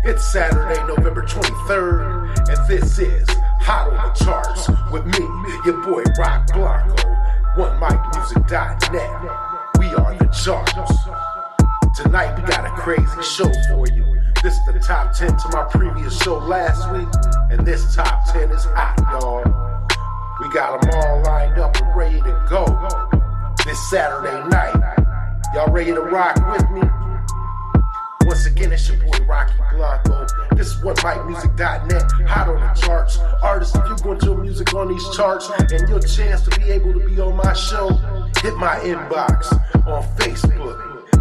It's Saturday, November 23rd, and this is Hot on the Charts with me, your boy Rock Blanco, OneMicMusic.net. We are the charts. Tonight we got a crazy show for you. This is the top 10 to my previous show last week, and this top 10 is hot, y'all. We got them all lined up and ready to go this Saturday night. Y'all ready to rock with me? Once again, it's your boy Rocky Blanco. This is OneMicMusic.net, hot on the charts. Artists, if you're going to music on these charts and your chance to be able to be on my show, hit my inbox on Facebook,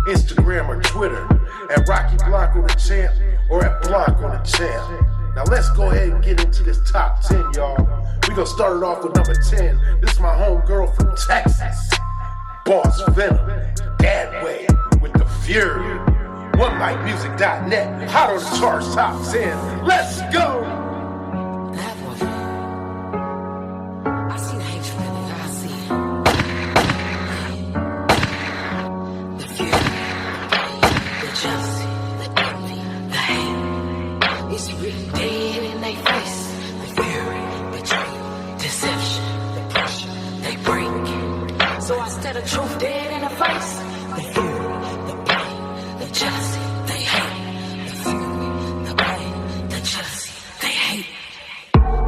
Instagram, or Twitter at Rocky Blanco the Champ or at Blanco the Champ. Now let's go ahead and get into this top 10, y'all. We're going to start it off with number 10. This is my homegirl from Texas, Boss Venom, That Way with the Fury. OneMicMusic.net, hot on the charts, top 10. Let's go! I see the hatred in it, I see it. The fear, the jealousy, the envy, the hate. It's written dead in their face. The fury, betrayal, deception, the pressure they bring. So instead of truth dead in the face, the fury, the pain, the jealousy, they hate. The fury, the pain, the jealousy, they hate.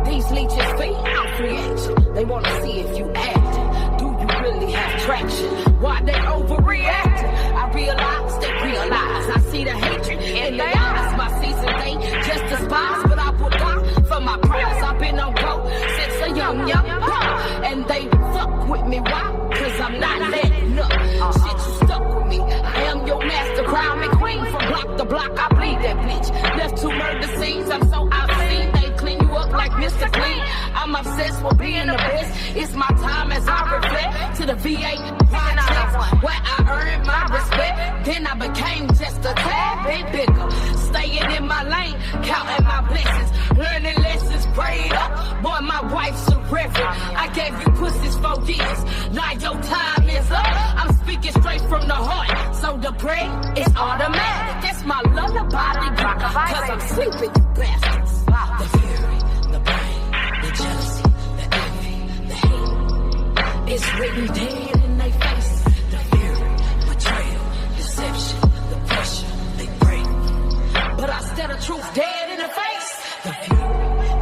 These leeches feed off reaction. They wanna see if you act. Do you really have traction? Why they overreact? I realize they realize. I see the hatred in their eyes. My season ain't just despise, but I will die for my prize. I've been on go since a young boy, and they fuck with me. Why? Cause I'm not letting up. Shit, you stuck with me. I am your master, crown and queen. From block to block, I bleed that bitch. Left two murder scenes, I'm so obscene. They clean you up like Mr. Clean. I'm obsessed with being the best. It's my time as I reflect to the VA projects where I earned my respect. Then I became just a tad bit bigger. Staying in my lane, counting my blessings, learning lessons, prayed up. Boy, my wife's a reverend. I gave you pussies 4 years. Now your time is up. I'm speaking straight from the heart. So the prayer is automatic. That's my lullaby to you. Cause I'm sleeping, you bastards. The fury, the pain, the jealousy, the envy, the hate. It's written dead in their face. The fury, betrayal, deception, the pressure they bring. But instead of truth dead in the face, the fury,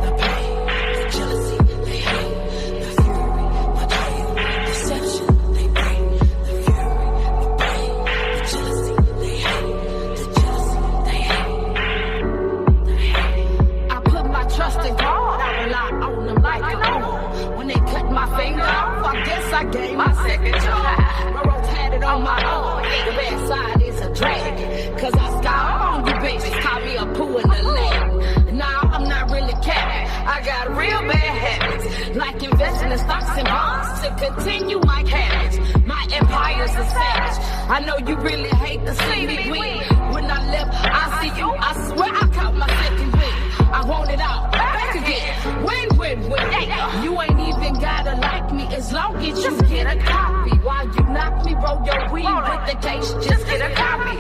the pain, the jealousy, they hate. The fury, betrayal, deception, they bring. The fury, the pain, the jealousy, they hate. The jealousy, they hate. They hate. I put my trust in God, I rely on them like an own. When they cut my finger off, I guess I gave my second try. My road had it on my own. The bad side is a drag. Cause I scout on you bitches, call me a poo in the land. Nah, I'm not really capping. I got real bad habits, like investing in stocks and bonds to continue my habits. My empire's a savage. I know you really hate to see me win. When I left, I see you. I swear I caught my second win. I want it all back again. Win. You ain't even gotta like me as long as you get a copy. While you knock me, roll your weed with the case, just get a copy.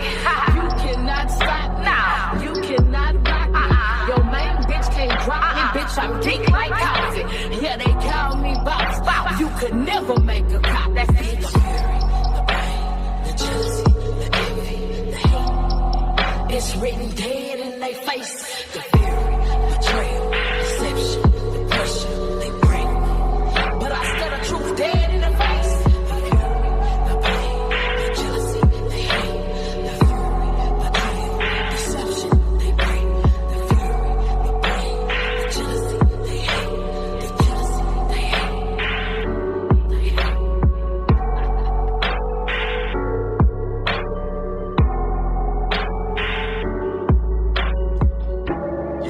You cannot stop now. You cannot rock me. Your main bitch can't drop me, bitch. I'm deep like coffee. Yeah, they call me boss. You could never make a cop. That's it. The fury, the pain, the jealousy, the envy, the hate. It's written dead in their face. The fury, betrayal, deception, the pressure they bring. But instead of truth dead in the face, the fury, the pain, the jealousy, they hate. The fury, betrayal, deception they bring. The fury, the pain, the jealousy, they hate. The jealousy, they hate. They hate.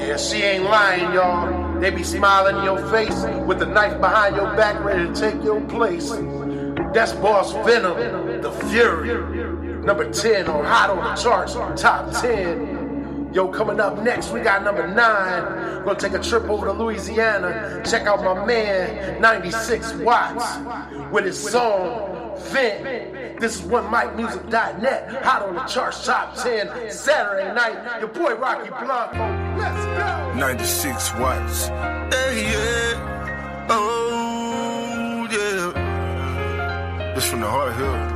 Yeah, she ain't lying, y'all. They be smiling in your face with a knife behind your back ready to take your place. That's Boss Venom, the Fury. Number 10 on Hot on the Charts, top 10. Yo, coming up next, we got number 9. Gonna take a trip over to Louisiana. Check out my man, 96 Watts, with his song, Vent. This is OneMicMusic.net, hot on the charts, top 10, Saturday night. Your boy Rocky Blanco, let's go. 96 watts. Hey, yeah. Oh, yeah. This from the heart here.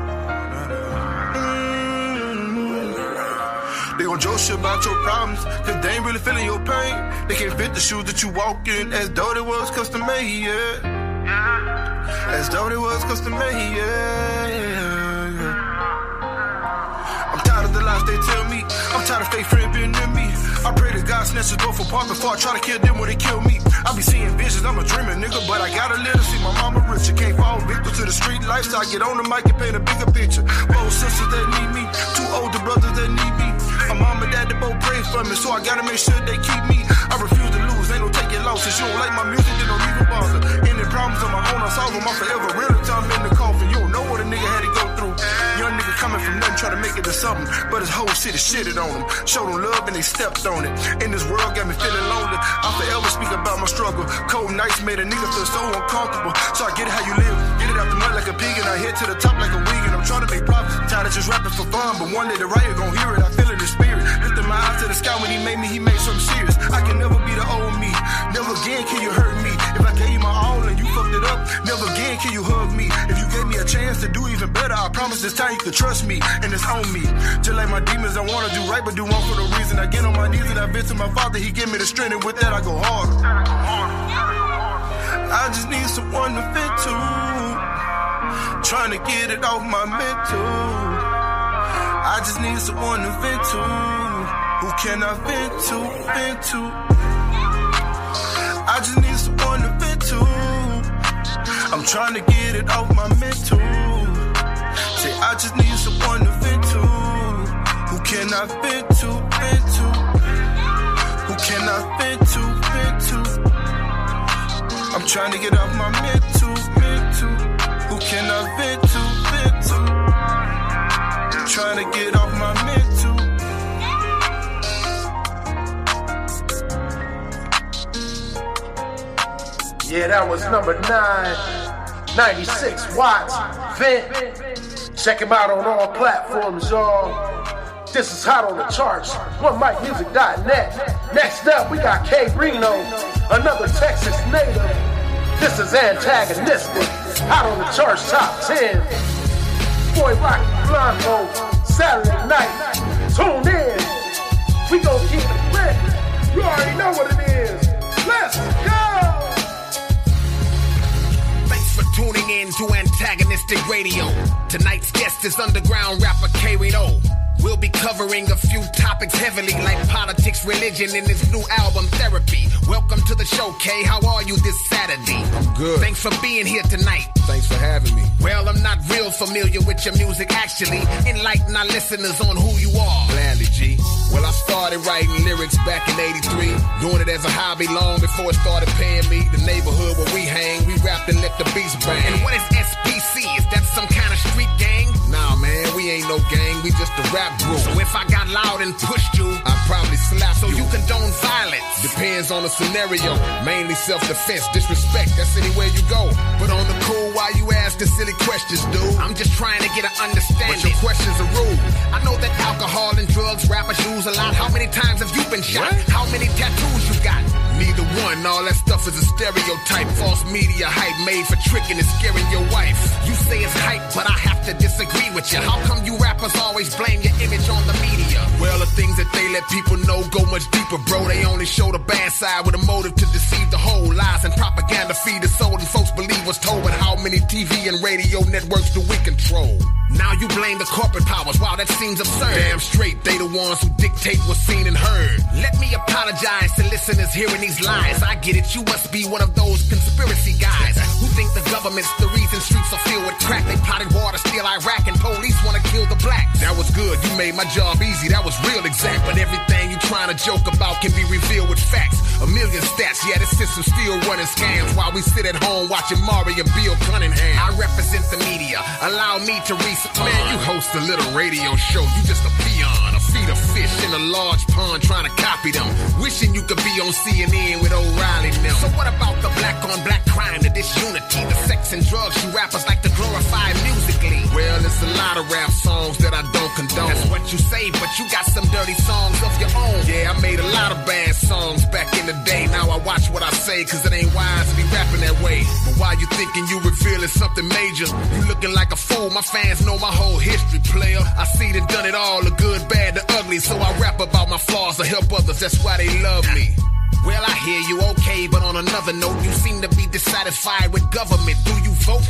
They gon' joke shit about your problems, cause they ain't really feeling your pain. They can't fit the shoes that you walk in, as though they was custom made, yeah. As though they was custom made, yeah. I'm tired of the lies they tell me. I'm tired of fake friends being near me. I pray to God snatch us both apart before I try to kill them when they kill me. I be seeing visions, I'm a dreamer, nigga, but I gotta live to see my mama rich. I can't fall victim to the street lifestyle. Get on the mic and paint a bigger picture. Both sisters that need me, two older brothers that need me. My mom and dad, they both pray for me, so I gotta make sure they keep me. I refuse to lose, ain't no taking losses. You don't like my music, then don't even bother. Any problems on my own, I solve them. I'm forever real until I'm in the coffin. You don't know what a nigga had to go through. Young nigga coming from nothing, try to make it to something, but his whole city shitted on him. Showed him love and they stepped on it. In this world got me feeling lonely. I forever speak about my struggle. Cold nights made a nigga feel so uncomfortable. So I get it how you live, get it out the mud like a pig, and I hit to the top like a wig, and I'm trying to make profits. Tired of just rapping for fun, but one day the riot gon' hear it. I feel it in spirit. Lifting my eyes to the sky when he made me, he made something serious. I can never be the old me. Never again can you hurt me. If I gave you my all and you fucked it up, never again can you hug me. If you gave me a chance to do even better, I promise this time you could trust me, and it's on me. Just like my demons, I wanna do right, but do wrong for no reason. I get on my knees and I vent to my father, he give me the strength, and with that I go harder. I just need someone to vent to, trying to get it off my mental. I just need someone to vent to. Who can I vent to, vent to? I just need someone to vent to. I'm trying to get it off my mental. Say I just need someone to vent to. Who can I vent to, vent to? Who can I vent to, vent to? I'm trying to get off my mental, mental. Who can I vent to, vent to? Trying to get off my mental. Yeah, that was number 9, 96 watts, Vent. Check him out on all platforms, y'all. This is hot on the charts, OneMicMusic.net. Next up, we got K Reno, another Texas native. This is Antagonistic, hot on the charts, top 10. Boy Rocky Blanco, Saturday night. Tune in. We gon' keep it lit. You already know what it is. Let's go. Thanks for tuning in to Antagonistic Radio. Tonight's guest is underground rapper K Reno. We'll be covering a few topics heavily, like politics, religion, and his new album, Therapy. Welcome to the show, K. How are you this Saturday? I'm good. Thanks for being here tonight. Thanks for having me. Well, I'm not real familiar with your music, actually. Enlighten our listeners on who you are. Gladly, G. Well, I started writing lyrics back in 83. Doing it as a hobby long before it started paying me. The neighborhood where we hang, we rapped and let the beats bang. And what is SPC? Is that some kind of street gang? Nah, man, we ain't no gang. We just a rap group. So if I got loud and pushed you, I'd probably slap so you. you condone violence? Depends on the scenario. Mainly self-defense, disrespect, that's anywhere you go. But on the cool, why you asking silly questions, dude? I'm just trying to get an understanding. But your questions are rude. I know that alcohol and drugs rappers use a lot. How many times have you been shot? What? How many tattoos you got? Neither one, all that stuff is a stereotype. False media hype made for tricking and scaring your wife. You say it's hype, but I have to disagree with you. How come you rappers always blame your image on the media? Well, the things that they let people know go much deeper, bro. They only show the bad side with a motive to deceive the whole. Lies and propaganda feed the soul, and folks believe what's told. But how many TV and radio networks do we control? Now you blame the corporate powers. Wow, that seems absurd. Damn straight, they the ones who dictate what's seen and heard. Let me apologize to listeners hearing these lies. I get it, you must be one of those conspiracy guys who think the government's the reason streets are filled with crack. They potted water, steal Iraq, and police want to kill the blacks. That was good, you made my job easy, that was real exact. But everything you trying to joke about can be revealed with facts. A million stats, yeah, this system still running scams while we sit at home watching Maury and Bill Cunningham. I represent the media, allow me to read. Man, you host a little radio show, you just a peon, a feed a fish in a large pond trying to copy them. Wishing you could be on CNN with O'Reilly now. So what about the black on black crime, the disunity, the sex and drugs you rappers like to glorify musically? Well, it's a lot of rap songs that I don't condone. That's what you say, but you got some dirty songs of your own. Yeah, I made a lot of bad songs back in the day. Now I watch what I say, cause it ain't wise to be rapping that way. But while you thinking you revealing something major, you looking like a fool. My fans know my whole history, player. I see that done it all, the good, bad, the ugly. So I rap about my flaws to help others, that's why they love me. Well, I hear you, okay, but on another note, you seem to be dissatisfied with government. Do you vote?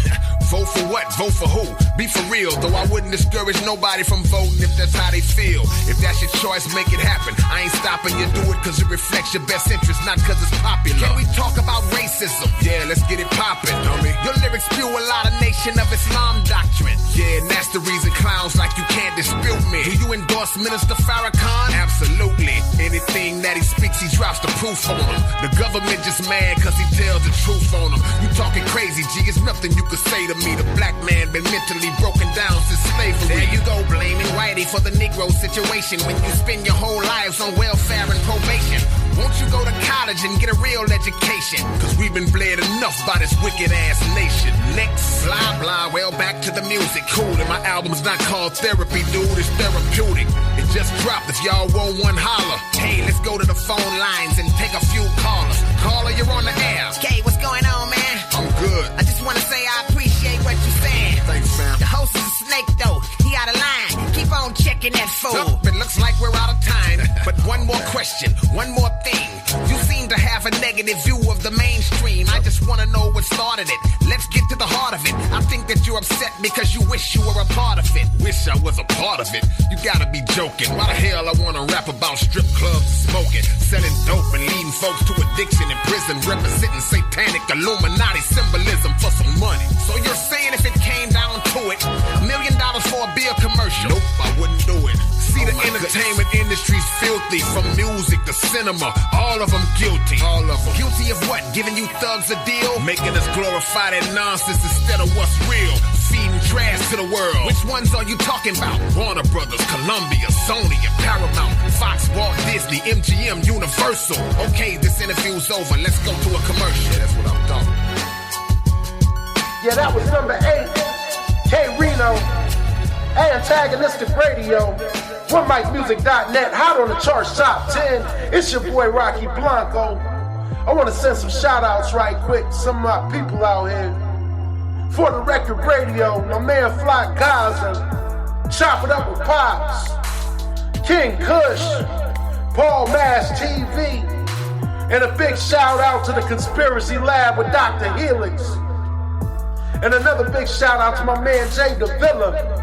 Vote for what? Vote for who? Be for real, though I wouldn't discourage nobody from voting if that's how they feel. If that's your choice, make it happen. I ain't stopping you, do it cause it reflects your best interest, not cause it's popular. Can we talk about racism? Yeah, let's get it poppin', homie. Your lyrics spew a lot of Nation of Islam doctrine. Yeah, and that's the reason clowns like you can't dispute me. Do you endorse Minister Farrakhan? Absolutely. Anything that he speaks, he drops the proof on him. The government just mad cause he tells the truth on him. You talking crazy, G, it's nothing you could say to me. The black man been mentally broken down since slavery. There you go, blaming Whitey for the Negro situation when you spend your whole lives on welfare and probation. Won't you go to college and get a real education? Cause we've been bled enough by this wicked ass nation. Next, blah blah, well back to the music. Cool, and my album's not called therapy, dude, it's therapeutic. It just dropped, if y'all want one, holler. Hey, let's go to the phone lines and take a few callers. Caller, you're on the air. Okay, what's going on, man? I'm good. I just wanna say I appreciate what you're saying. Thanks, fam. The host is a snake, though. He out of line. Keep on checking that fool. It looks like we're out of time. But one more question, one more thing. You seem to have a negative view of the mainstream. I just want to know what started it. Let's get to the heart of it. I think that you're upset because you wish you were a part of it. Wish I was a part of it? You gotta be joking. Why the hell I want to rap about strip clubs and smoking, selling dope and leading folks to addiction in prison, representing satanic Illuminati symbolism for some money? So you're saying if it came down to it, $1 million for a beer commercial? Nope, I wouldn't do it. See, the entertainment industry's filthy, from music to cinema, all of them guilty. All of them. Guilty of what? Giving you thugs a deal? Making us glorify that nonsense instead of what's real. Feeding trash to the world. Which ones are you talking about? Warner Brothers, Columbia, Sony, and Paramount, Fox, Walt Disney, MGM, Universal. Okay, this interview's over. Let's go to a commercial. That's what I'm talking. Yeah, that was number 8. K Reno, Antagonistic Radio. OneMicMusic.net, hot on the charts, top 10. It's your boy Rocky Blanco. I want to send some shout outs right quick to some of my people out here. For the Record Radio, my man Fly Gaza, Chop It Up with Pops, King Kush, Paul Mass TV, and a big shout out to the Conspiracy Lab with Dr. Helix. And another big shout out to my man Jay Davila.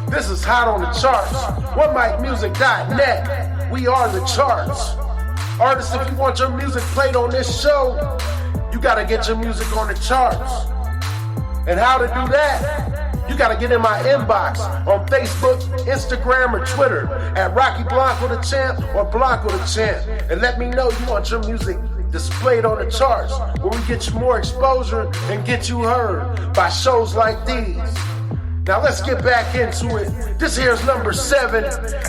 This is hot on the charts. OneMicMusic.net. We are the charts. Artists, if you want your music played on this show, you gotta get your music on the charts. And how to do that? You gotta get in my inbox on Facebook, Instagram, or Twitter at Rocky Blanco the Champ or Blanco the Champ, and let me know you want your music displayed on the charts, where we get you more exposure and get you heard by shows like these. Now let's get back into it. This here's number 7.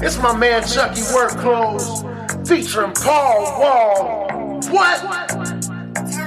It's my man Chucky Work Clothes featuring Paul Wall. What?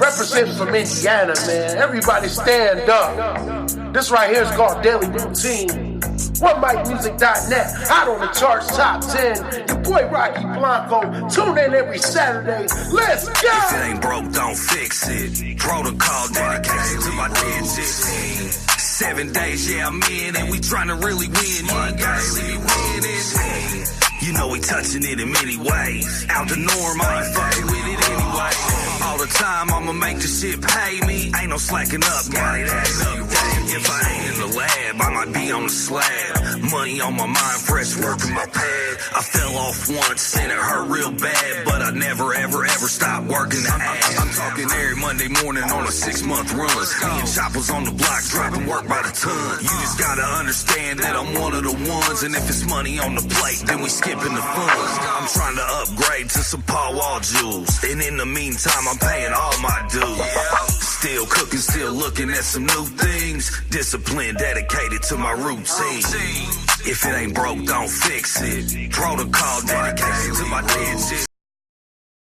Representing from Indiana, man. Everybody stand up. This right here is called Daily Routine. OneMicMusic.net, hot on the charts, top 10. Your boy Rocky Blanco. Tune in every Saturday. Let's go! If it ain't broke, don't fix it. Protocol dedication to my digits. 7 days, yeah, I'm in, and we tryna really win. One game, we winning. You know we touching it in many ways. Out the norm, I ain't fucking with it anyway. All the time, I'ma make the shit pay me. Ain't no slacking up, got it if I ain't in the lab, I might be on the slab. Money on my mind, fresh work in my pad. I fell off once and it hurt real bad, but I never, ever, ever stopped working the ass. I'm talking every Monday morning on a 6-month run. Me and Choppers on the block, dropping work by the ton. You just gotta understand that I'm one of the ones, and if it's money on the plate, then we skipping the funds. I'm trying to upgrade to some Paul Wall jewels, and in the meantime, I'm paying all my dues. Still cooking, still looking at some new things. Discipline dedicated to my routine. If it ain't broke, don't fix it. Protocol dedicated to my dead shit.